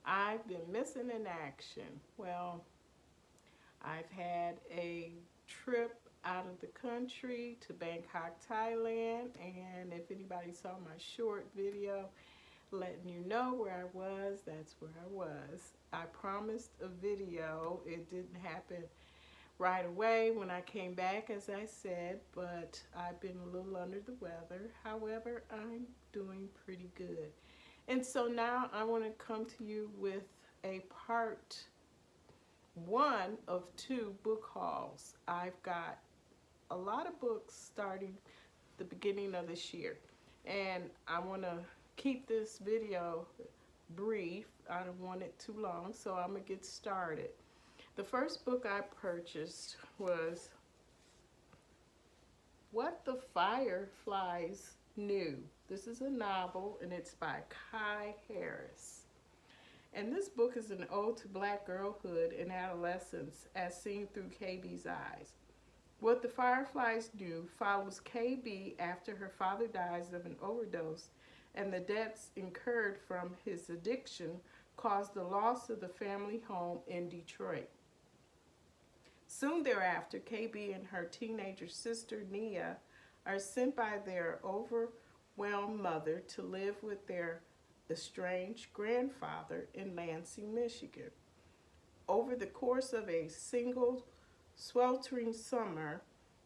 I've been missing in action. Well, I've had a trip out of the country to Bangkok, Thailand, and if anybody saw my short video letting you know where I was, that's where I was. I promised a video. It didn't happen right away when I came back, as I said, but I've been a little under the weather. However, I'm doing pretty good. And so now I want to come to you with a part one of two book hauls. I've got a lot of books starting the beginning of this year, and I want to keep this video brief. I don't want it too long, so I'm gonna get started. The first book I purchased was What the Fireflies Knew. This is a novel, and it's by Kai Harris. And this book is an ode to Black girlhood and adolescence as seen through KB's eyes. What the Fireflies Knew follows KB after her father dies of an overdose, and the debts incurred from his addiction caused the loss of the family home in Detroit. Soon thereafter, KB and her teenager sister Nia are sent by their overwhelmed mother to live with their estranged grandfather in Lansing, Michigan. Over the course of a single sweltering summer,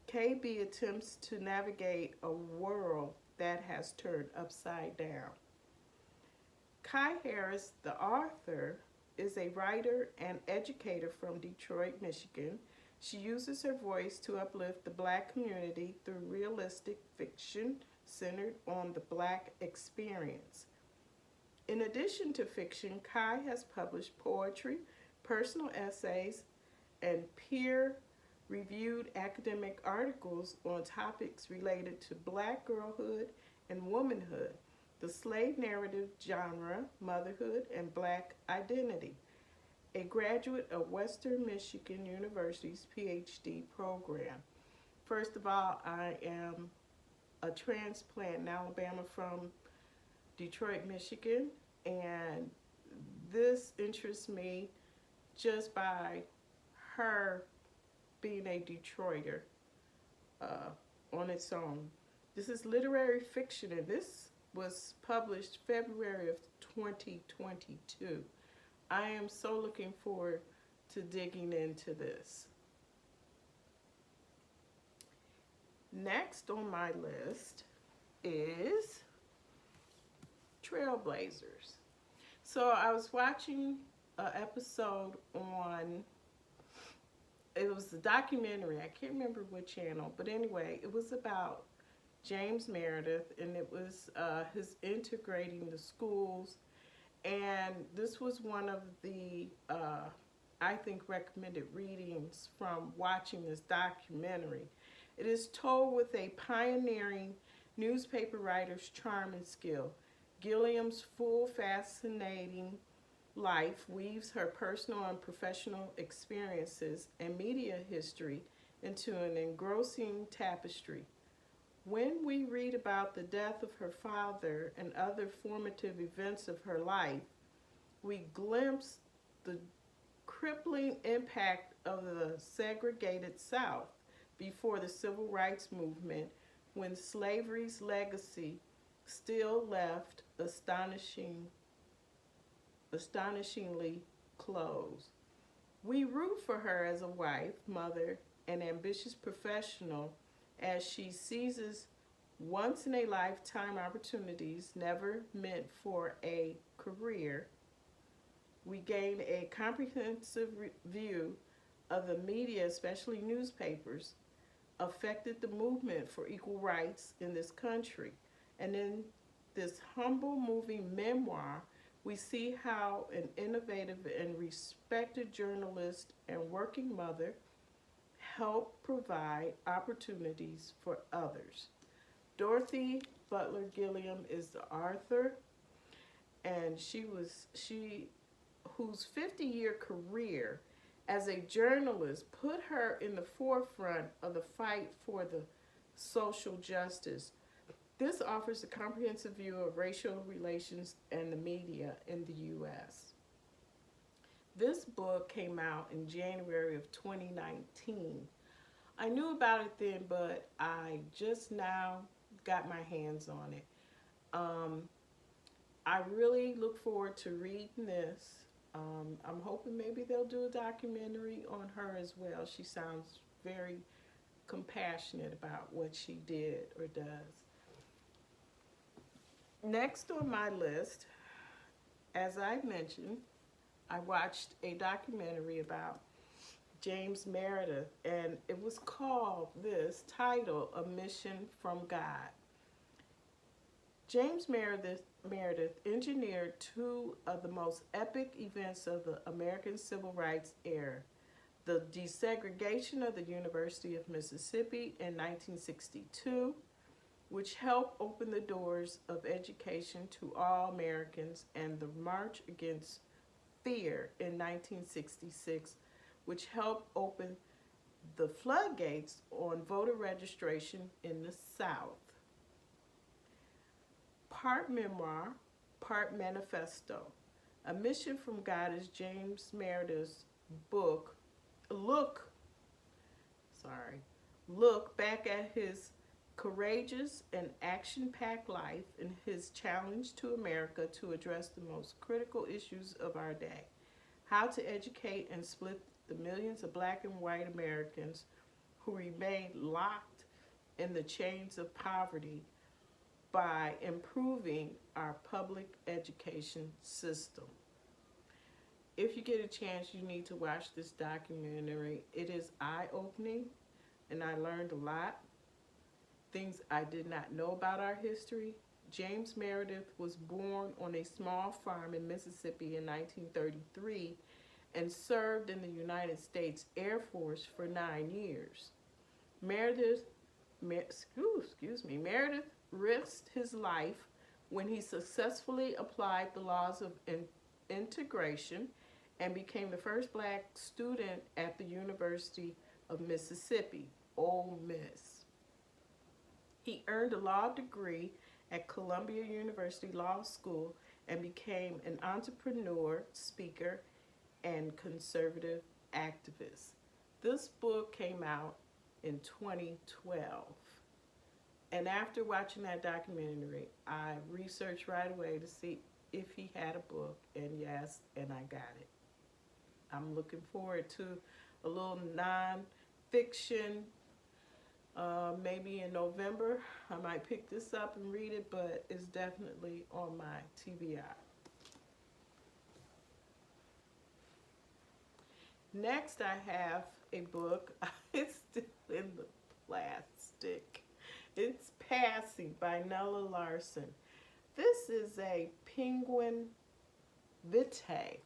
KB attempts to navigate a world that has turned upside down. Kai Harris, the author, is a writer and educator from Detroit, Michigan. She uses her voice to uplift the Black community through realistic fiction centered on the Black experience. In addition to fiction, Kai has published poetry, personal essays, and peer-reviewed academic articles on topics related to Black girlhood and womanhood, the slave narrative genre, motherhood, and Black identity. A graduate of Western Michigan University's PhD program. First of all, I am a transplant in Alabama from Detroit, Michigan, and this interests me just by her being a Detroiter on its own. This is literary fiction, and this was published February of 2022. I am so looking forward to digging into this. Next on my list is Trailblazers. So I was watching an episode on, it was a documentary, I can't remember what channel, but anyway, it was about James Meredith, and it was his integrating the schools. And this was one of the, I think, recommended readings from watching this documentary. It is told with a pioneering newspaper writer's charm and skill. Gilliam's full, fascinating life weaves her personal and professional experiences and media history into an engrossing tapestry. When we read about the death of her father and other formative events of her life, we glimpse the crippling impact of the segregated South before the Civil Rights Movement, when slavery's legacy still left astonishingly close. We root for her as a wife, mother, and ambitious professional as she seizes once-in-a-lifetime opportunities never meant for a career. We gain a comprehensive view of the media, especially newspapers, affected the movement for equal rights in this country. And in this humble, moving memoir, we see how an innovative and respected journalist and working mother help provide opportunities for others. Dorothy Butler Gilliam is the author, and whose 50-year career as a journalist put her in the forefront of the fight for the social justice. This offers a comprehensive view of racial relations and the media in the U.S. This book came out in January of 2019. I knew about it then, but I just now got my hands on it. Um, I really look forward to reading this. I'm hoping maybe they'll do a documentary on her as well. She sounds very compassionate about what she did or does. Next on my list, as I mentioned, I watched a documentary about James Meredith, and it was called this title, A Mission from God. James Meredith engineered two of the most epic events of the American Civil Rights era, the desegregation of the University of Mississippi in 1962, which helped open the doors of education to all Americans, and the March Against Fear in 1966, which helped open the floodgates on voter registration in the South. Part memoir, part manifesto. A Mission from God is James Meredith's book. Look back at his courageous and action-packed life and his challenge to America to address the most critical issues of our day. How to educate and split the millions of black and white Americans who remain locked in the chains of poverty by improving our public education system. If you get a chance, you need to watch this documentary. It is eye-opening, and I learned a lot. Things I did not know about our history. James Meredith was born on a small farm in Mississippi in 1933 and served in the United States Air Force for 9 years. Meredith risked his life when he successfully applied the laws of integration and became the first black student at the University of Mississippi, Ole Miss. He earned a law degree at Columbia University Law School and became an entrepreneur, speaker, and conservative activist. This book came out in 2012. And after watching that documentary, I researched right away to see if he had a book, and yes, and I got it. I'm looking forward to a little non-fiction. Maybe in November, I might pick this up and read it, but it's definitely on my TBR. Next, I have a book. It's still in the plastic. It's Passing by Nella Larsen. This is a Penguin Vitae,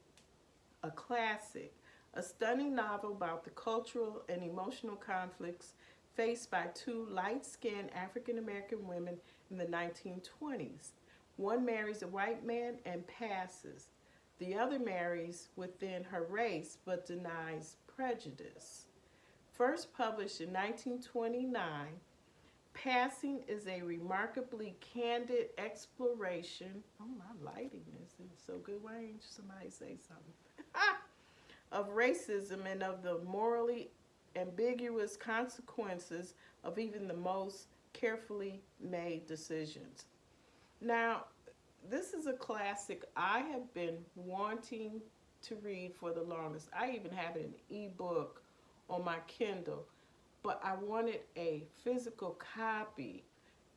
a classic, a stunning novel about the cultural and emotional conflicts faced by two light-skinned African-American women in the 1920s. One marries a white man and passes. The other marries within her race but denies prejudice. First published in 1929, Passing is a remarkably candid exploration. Oh, my lighting is so good. Why ain't somebody say something? Of racism and of the morally ambiguous consequences of even the most carefully made decisions. Now, this is a classic I have been wanting to read for the longest. I even have an ebook on my Kindle, but I wanted a physical copy,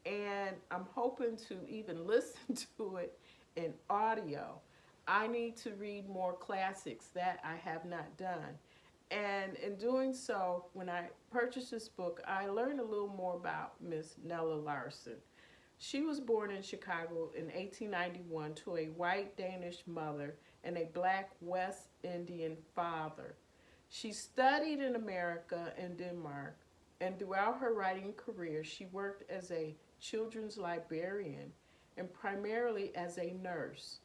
and I'm hoping to even listen to it in audio. I need to read more classics that I have not done. And in doing so, when I purchased this book, I learned a little more about Miss Nella Larsen. She was born in Chicago in 1891 to a white Danish mother and a black West Indian father. She studied in America and Denmark, and throughout her writing career, she worked as a children's librarian and primarily as a nurse.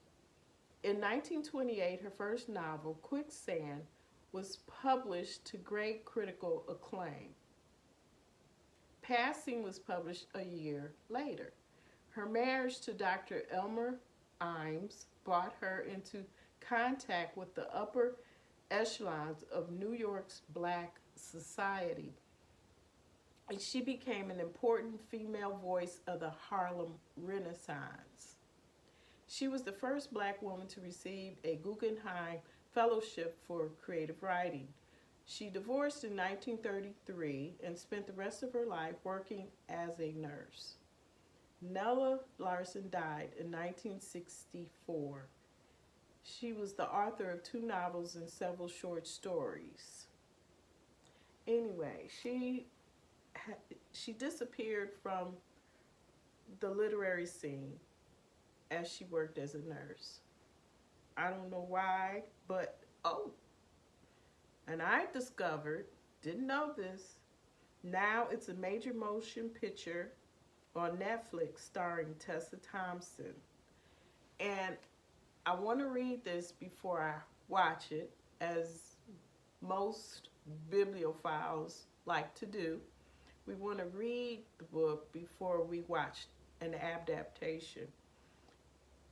In 1928, her first novel, Quicksand, was published to great critical acclaim. Passing was published a year later. Her marriage to Dr. Elmer Imes brought her into contact with the upper echelons of New York's black society. And she became an important female voice of the Harlem Renaissance. She was the first black woman to receive a Guggenheim Fellowship for Creative Writing. She divorced in 1933 and spent the rest of her life working as a nurse. Nella Larsen died in 1964. She was the author of 2 novels and several short stories. Anyway, she disappeared from the literary scene as she worked as a nurse. I don't know why, but and I discovered, didn't know this, now it's a major motion picture on Netflix starring Tessa Thompson. And I want to read this before I watch it, as most bibliophiles like to do. We want to read the book before we watch an adaptation.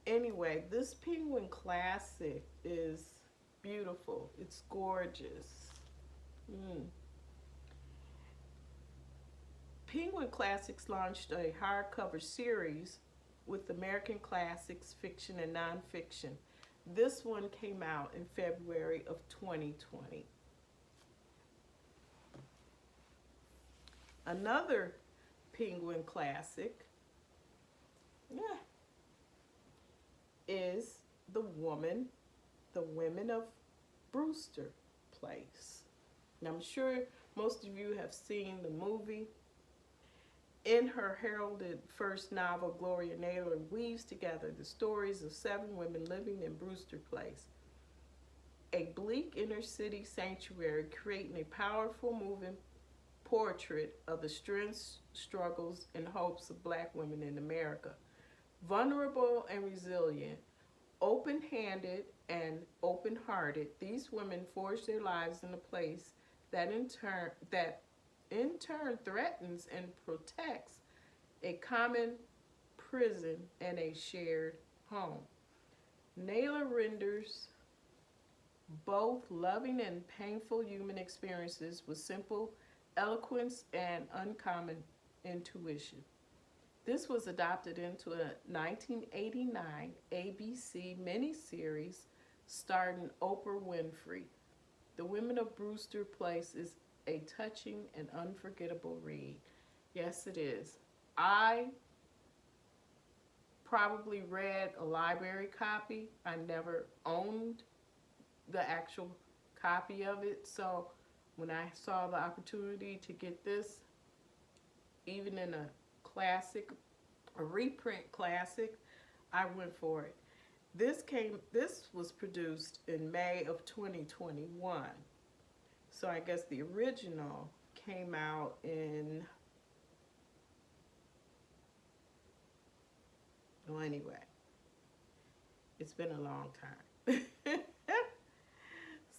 Anyway, this Penguin Classic is beautiful. It's gorgeous. Penguin Classics launched a hardcover series with American classics, fiction, and nonfiction. This one came out in February of 2020. Another Penguin Classic is The Women of Brewster Place. Now, I'm sure most of you have seen the movie. In her heralded first novel, Gloria Naylor weaves together the stories of 7 women living in Brewster Place, a bleak inner city sanctuary, creating a powerful, moving portrait of the strengths, struggles, and hopes of black women in America. Vulnerable and resilient, open-handed and open-hearted, these women forge their lives in a place that in turn threatens and protects a common prison and a shared home. Naylor renders both loving and painful human experiences with simple eloquence and uncommon intuition. This was adopted into a 1989 ABC miniseries starring Oprah Winfrey. The Women of Brewster Place is a touching and unforgettable read. Yes, it is. I probably read a library copy. I never owned the actual copy of it. So when I saw the opportunity to get this, even in a reprint classic, I went for it. This was produced in May of 2021. So I guess the original came out in, well, anyway, it's been a long time.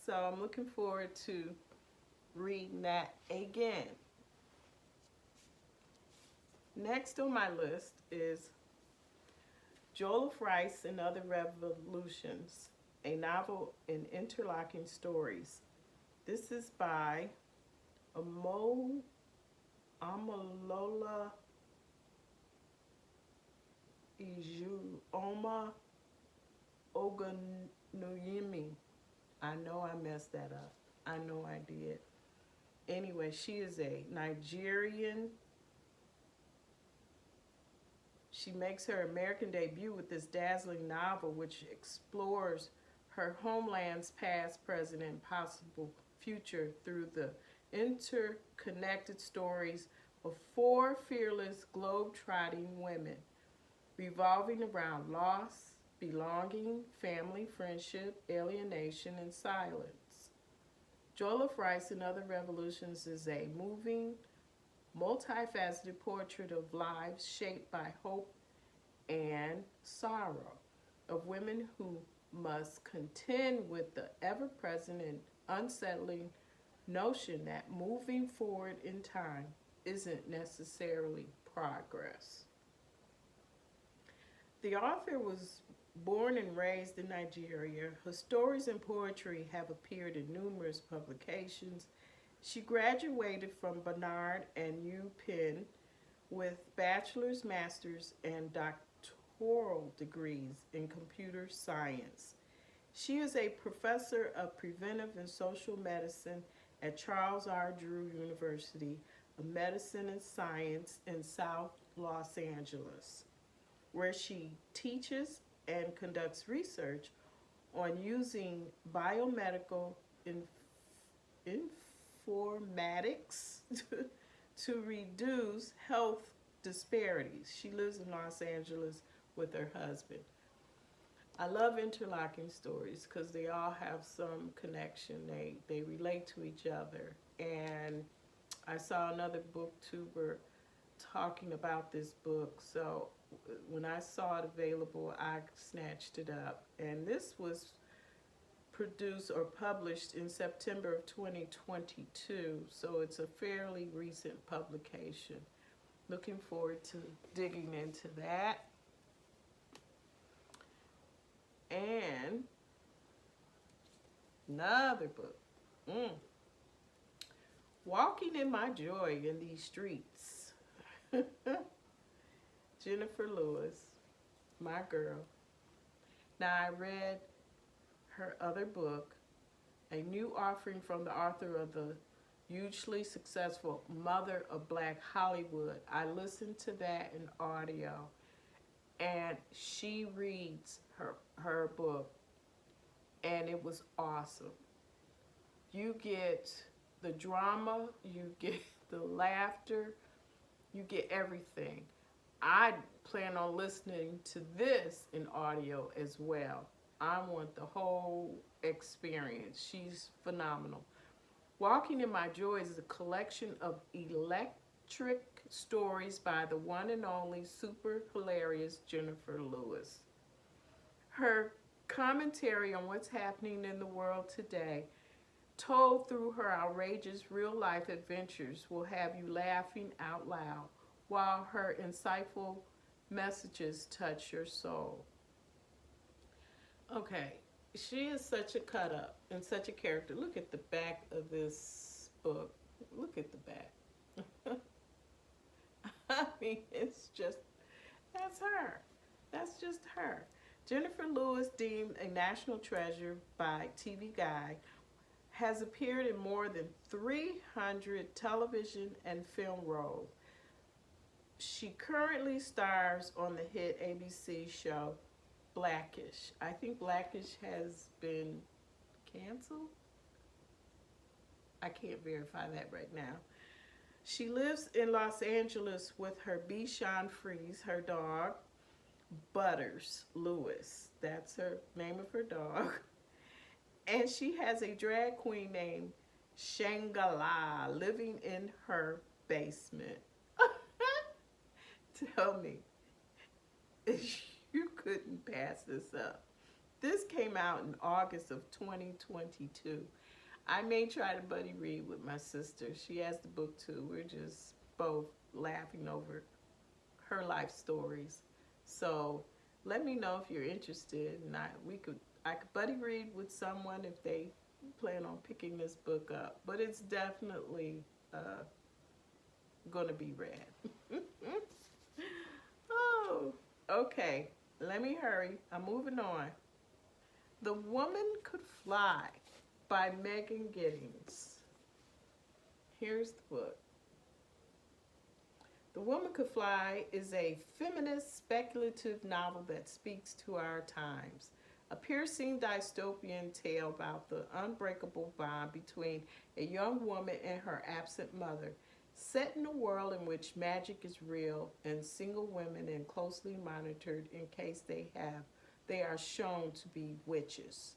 So I'm looking forward to reading that again. Next on my list is Jollof Rice and Other Revolutions, a novel in interlocking stories. This is by Omolola Ijeoma Ogunyemi. I know I messed that up. I know I did. Anyway, she is a Nigerian. She makes her American debut with this dazzling novel, which explores her homeland's past, present, and possible future through the interconnected stories of 4 fearless globe-trotting women, revolving around loss, belonging, family, friendship, alienation, and silence. Jollof Rice and Other Revolutions is a moving, multifaceted portrait of lives shaped by hope and sorrow, of women who must contend with the ever-present and unsettling notion that moving forward in time isn't necessarily progress. The author was Born and raised in Nigeria, her stories and poetry have appeared in numerous publications. She graduated from Barnard and UPenn with bachelor's, master's, and doctoral degrees in computer science. She is a professor of preventive and social medicine at Charles R. Drew University of Medicine and Science in South Los Angeles, where she teaches and conducts research on using biomedical informatics to reduce health disparities. She lives in Los Angeles with her husband. I love interlocking stories because they all have some connection. They relate to each other. And I saw another booktuber talking about this book. So when I saw it available, I snatched it up. And this was produced or published in September of 2022. So it's a fairly recent publication. Looking forward to digging into that. And another book. Walking in My Joy in These Streets. Jenifer Lewis, my girl. Now I read her other book, A New Offering from the author of the hugely successful Mother of Black Hollywood. I listened to that in audio, and she reads her book, and it was awesome. You get the drama, you get the laughter, you get everything. I plan on listening to this in audio as well. I want the whole experience. She's phenomenal. Walking in My Joy is a collection of electric stories by the one and only super hilarious Jenifer Lewis. Her commentary on what's happening in the world today, told through her outrageous real-life adventures, will have you laughing out loud, while her insightful messages touch your soul. Okay, she is such a cut-up and such a character. Look at the back of this book. Look at the back. I mean, it's just, that's her. That's just her. Jenifer Lewis, deemed a national treasure by TV Guide, has appeared in more than 300 television and film roles. She currently stars on the hit ABC show Blackish. I think Blackish has been canceled. I can't verify that right now. She lives in Los Angeles with her Bichon Frise, her dog, Butters Lewis. That's her name of her dog. And she has a drag queen named Shangala living in her basement. Tell me, you couldn't pass this up. This came out in August of 2022. I may try to buddy read with my sister. She has the book too. We're just both laughing over her life stories. So let me know if you're interested, and I could buddy read with someone if they plan on picking this book up. But it's definitely going to be read. Oh, okay. Let me hurry. I'm moving on. The Woman Could Fly by Megan Giddings. Here's the book. The Woman Could Fly is a feminist speculative novel that speaks to our times. A piercing dystopian tale about the unbreakable bond between a young woman and her absent mother, set in a world in which magic is real and single women are closely monitored in case they are shown to be witches.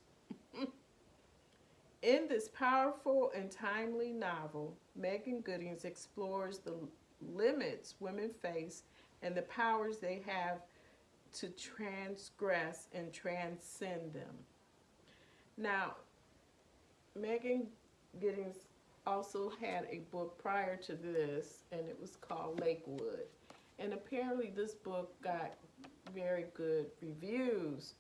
In this powerful and timely novel, Megan Giddings explores the limits women face and the powers they have to transgress and transcend them. Now, Megan Giddings also had a book prior to this, and it was called Lakewood. And apparently this book got very good reviews,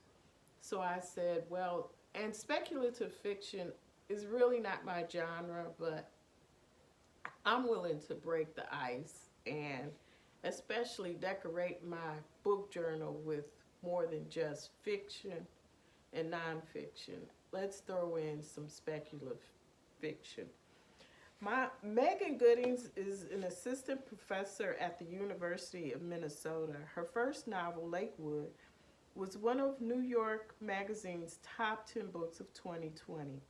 So I said, well, and speculative fiction is really not my genre, but I'm willing to break the ice and especially decorate my book journal with more than just fiction and nonfiction. Let's throw in some speculative fiction. My Megan Giddings is an assistant professor at the University of Minnesota. Her first novel, Lakewood, was one of New York Magazine's top 10 books of 2020,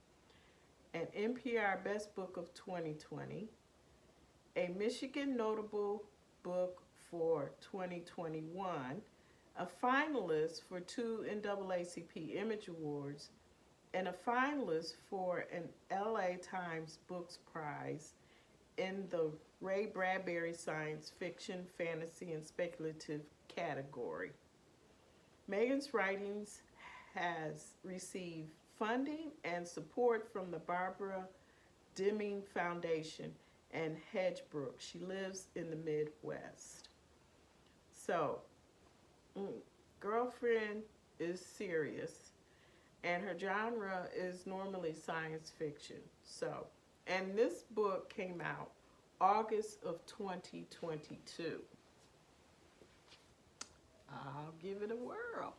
an NPR Best Book of 2020, a Michigan Notable Book for 2021, a finalist for two NAACP Image Awards, and a finalist for an LA Times Books Prize in the Ray Bradbury Science Fiction, Fantasy, and Speculative category. Megan's writings has received funding and support from the Barbara Deming Foundation and Hedgebrook. She lives in the Midwest. So, girlfriend is serious, and her genre is normally science fiction. So, and this book came out August of 2022. I'll give it a whirl.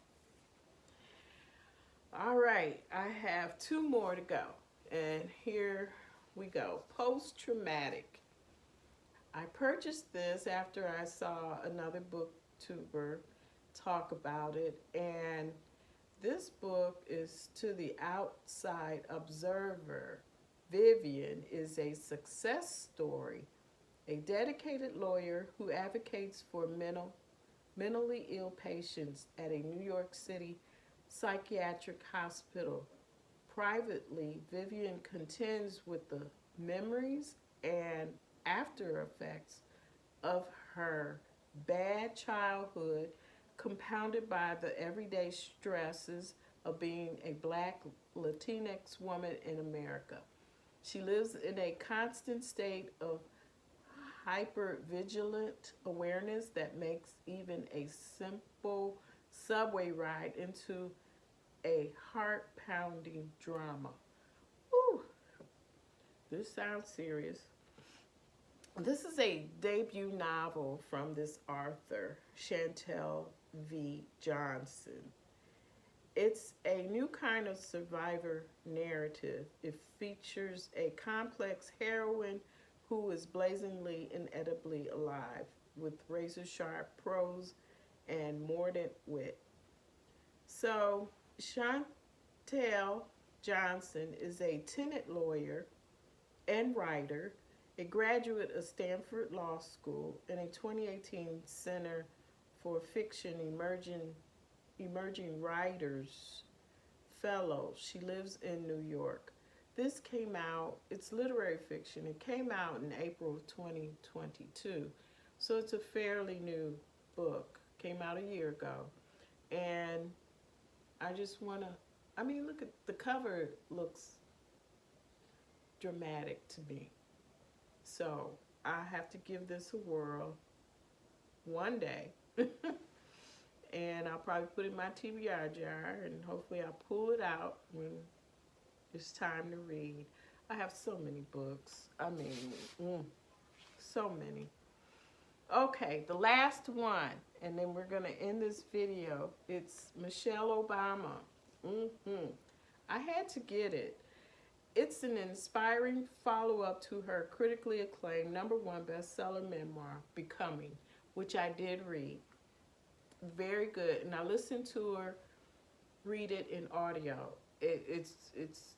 All right, I have two more to go. And here we go. Post-traumatic. I purchased this after I saw another booktuber talk about it. And this book is To the Outside Observer. Vivian is a success story, a dedicated lawyer who advocates for mentally ill patients at a New York City psychiatric hospital. Privately, Vivian contends with the memories and after effects of her bad childhood, compounded by the everyday stresses of being a Black Latinx woman in America. She lives in a constant state of hypervigilant awareness that makes even a simple subway ride into a heart-pounding drama. Whew. This sounds serious. This is a debut novel from this author, Chantal V. Johnson. It's a new kind of survivor narrative. It features a complex heroine who is blazingly and edibly alive with razor-sharp prose and mordant wit. So, Chantal Johnson is a tenant lawyer and writer, a graduate of Stanford Law School, and a 2018 Center for Fiction Emerging Writers Fellow. She lives in New York. This came out, it's literary fiction. It came out in April of 2022. So it's a fairly new book. Came out a year ago. And I just want to, look at the cover, looks dramatic to me. So I have to give this a whirl one day. And I'll probably put it in my TBR jar, and hopefully I'll pull it out when it's time to read. I have so many books. So many. Okay, the last one, and then we're going to end this video. It's Michelle Obama. I had to get it. It's an inspiring follow-up to her critically acclaimed #1 bestseller memoir, Becoming, which I did read. Very good. And I listened to her read it in audio. It's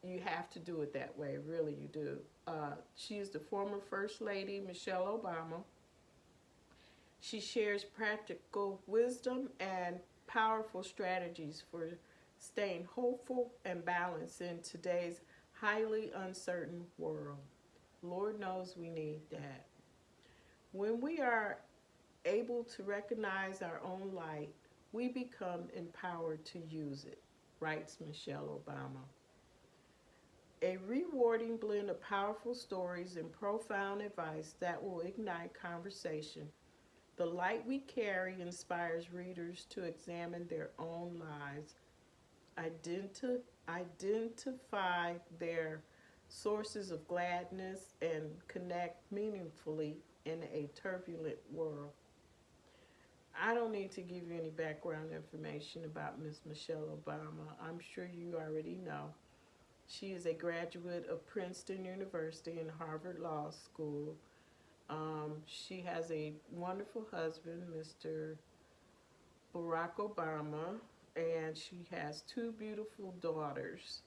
you have to do it that way, really you do. She is the former First Lady, Michelle Obama. She shares practical wisdom and powerful strategies for staying hopeful and balanced in today's highly uncertain world. Lord knows we need that. When we are able to recognize our own light, we become empowered to use it, writes Michelle Obama. A rewarding blend of powerful stories and profound advice that will ignite conversation The light we carry inspires readers to examine their own lives, identify their sources of gladness, and connect meaningfully in a turbulent world. I don't need to give you any background information about Miss Michelle Obama. I'm sure you already know. She is a graduate of Princeton University and Harvard Law School. She has a wonderful husband, Mr. Barack Obama, and she has two beautiful daughters.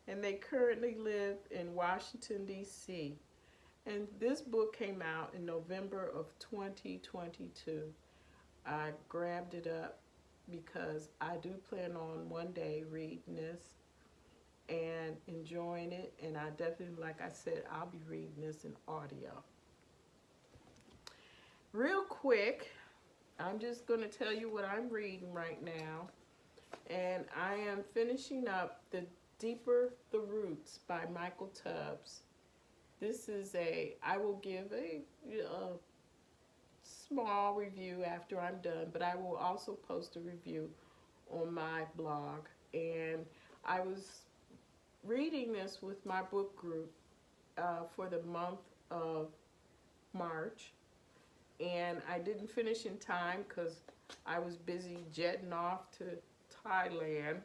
And they currently live in Washington, D.C. And this book came out in November of 2022. I grabbed it up because I do plan on one day reading this and enjoying it. And I definitely, like I said, I'll be reading this in audio. Real quick, I'm just going to tell you what I'm reading right now. And I am finishing up The Deeper the Roots by Michael Tubbs. This is I will give a small review after I'm done, but I will also post a review on my blog. And I was reading this with my book group for the month of March. And I didn't finish in time because I was busy jetting off to Thailand.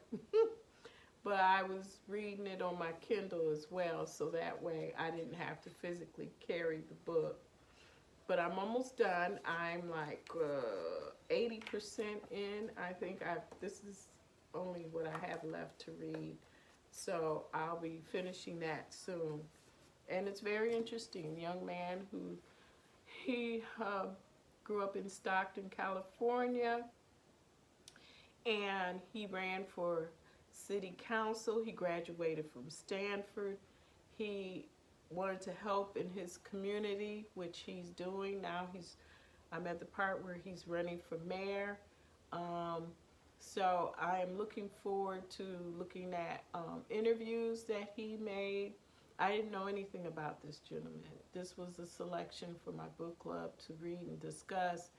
But I was reading it on my Kindle as well, so that way I didn't have to physically carry the book. But I'm almost done. I'm like 80% in. I think this is only what I have left to read. So I'll be finishing that soon. And it's very interesting. Young man who he grew up in Stockton, California, and he ran for city council. He graduated from Stanford. He wanted to help in his community, which he's doing now. I'm at the part where he's running for mayor. So I am looking forward to looking at interviews that he made. I didn't know anything about this gentleman. This was a selection for my book club to read and discuss.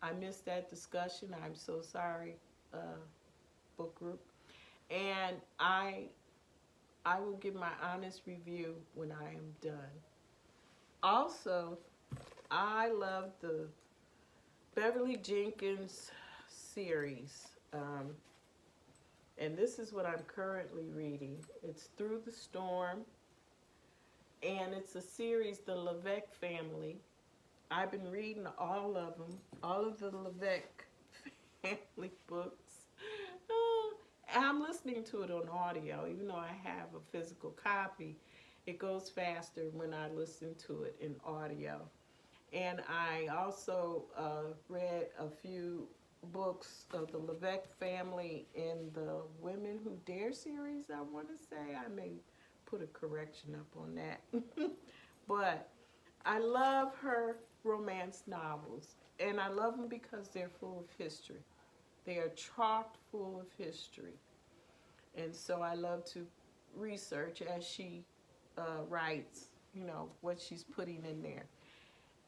I missed that discussion. I'm so sorry, book group. And I will give my honest review when I am done. Also, I love the Beverly Jenkins series. And this is what I'm currently reading. It's Through the Storm. And it's a series, the Levesque family. I've been reading all of them, all of the Levesque family books. I'm listening to it on audio, even though I have a physical copy. It goes faster when I listen to it in audio. And I also read a few books of the Levesque family in the Women Who Dare series, I want to say. I may put a correction up on that. But I love her romance novels. And I love them because they're full of history. They are chock full of history. And so I love to research as she writes, what she's putting in there.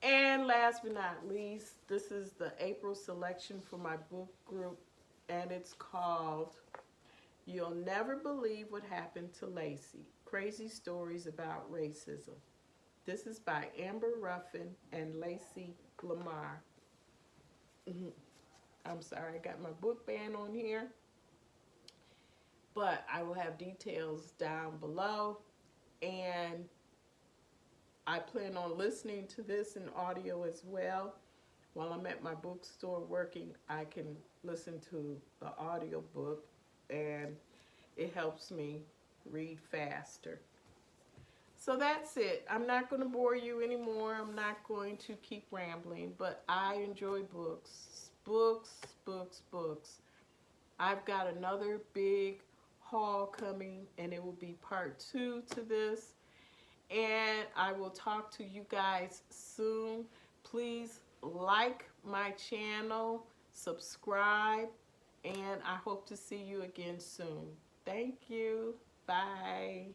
And last but not least, this is the April selection for my book group, and it's called You'll Never Believe What Happened to Lacey, Crazy Stories About Racism. This is by Amber Ruffin and Lacey Lamar. I'm sorry, I got my book band on here. But I will have details down below. And I plan on listening to this in audio as well. While I'm at my bookstore working, I can listen to the audio book, and it helps me read faster. So that's it. I'm not going to bore you anymore. I'm not going to keep rambling, but I enjoy books. Books, books, books. I've got another big haul coming, and it will be part 2 to this. And I will talk to you guys soon. Please like my channel, subscribe, and I hope to see you again soon. Thank you. Bye.